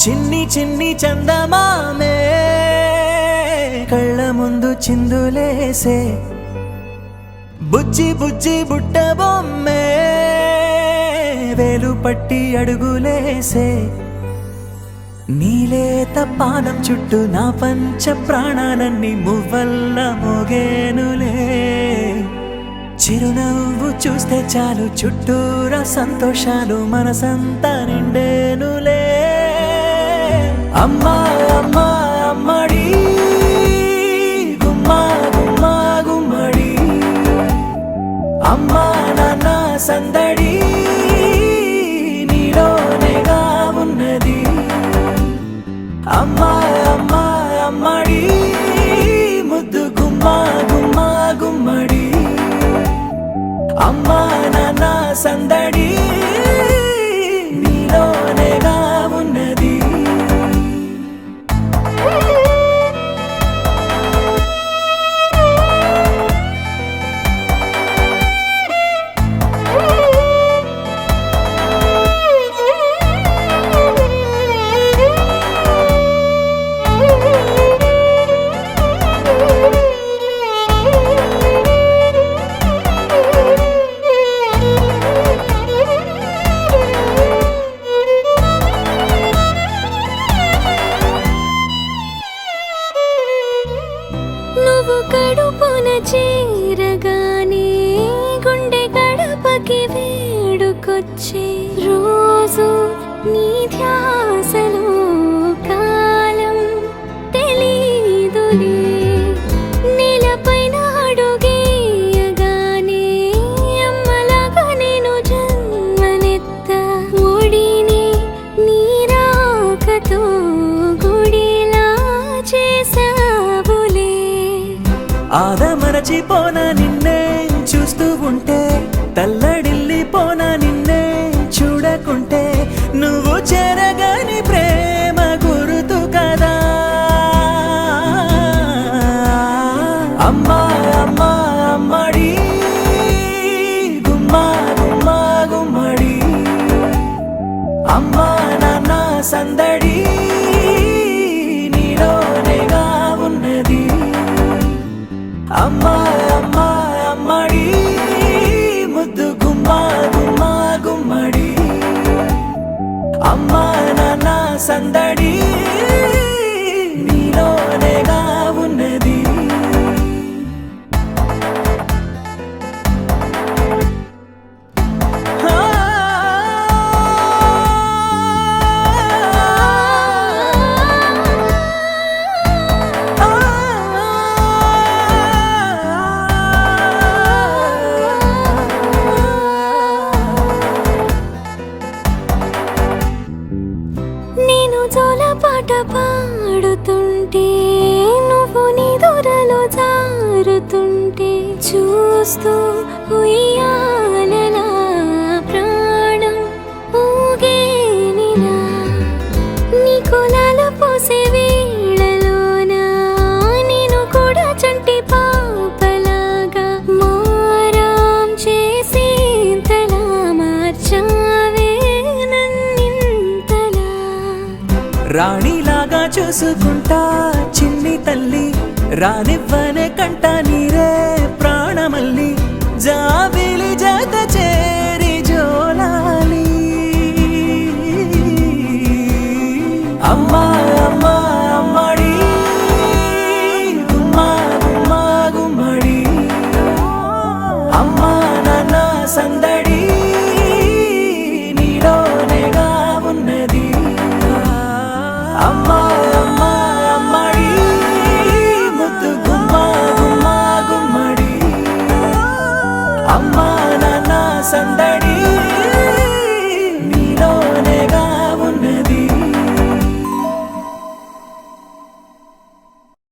చిన్ని చిన్ని చందమామే కళ్ళ ముందు చిందులేసే బుజ్జి బుజ్జి బుట్ట బొమ్మే వేలు పట్టి అడుగులేసే నీలేత పానం చుట్టూ నా పంచ ప్రాణాలన్నీ మువ్వల్ల మోగేనులే చిరునవ్వు చూస్తే చాలు చుట్టూరా సంతోషాలు మనసంతా నిండేనులే అమ్మా అమ్మా అమ్మడి గుమ్మా గుమ్మా గుమ్మడి అమ్మా నాన్న సందడి నీలోనేగా ఉన్నది అమ్మా అమ్మా అమ్మడి ముద్దు గుమ్మా గుమ్మా గుమ్మడి అమ్మా నాన్న సందడి నీలోనేగా ఉన్నది నువ్వు కడుపున చేరగానే గుండె గడపకి వేడుకొచ్చే రోజు నీ ధ్యాసలో కాలం తెలీదులే నేలపైన అడుగేయగానే అమ్మలాగా నేను జన్మనెత్త ఒడిని నీ రాకతో గుడిలా చేసావులే ఆదమరచిపోనా నిన్నే చూస్తూ ఉంటే తల్లడిల్లిపోనా నిన్నే చూడకుంటే నువ్వు చెరగని ప్రేమ గురుతు కదా అమ్మా అమ్మా అమ్మడి గుమ్మా గుమ్మా గుమ్మడి అమ్మా నాన్న సందడి నీలోనేగా ఉన్నది అమ్మా అమ్మా అమ్మడి ముద్దు గుమ్మా గుమ్మా గుమ్మడి అమ్మా నాన్న సందడి నీలోనేగా ఉన్నది నేను జోలపాట పాడుతుంటే నువ్వు నీ దూరలో జారుతుంటే చూస్తూ ఉయ్యాలలా ప్రాణం ఊగేనిలా నీ కులాల పోసే వేళలోన నేను కూడా చంటి పాపలాగా మారాం చేసేంతలా మార్చావే నన్నింతలా రాణిలాగా చూసుకుంటా చిన్ని తల్లి రానివ్వనే కంట నీరే ప్రాణమల్లి జాబిలి జత చేరి జోలాలి అమ్మా అమ్మా అమ్మడి గుమ్మా గుమ్మా గుమ్మడి అమ్మా నాన్న సందడి నీలోనేగా ఉన్నది అమ్మా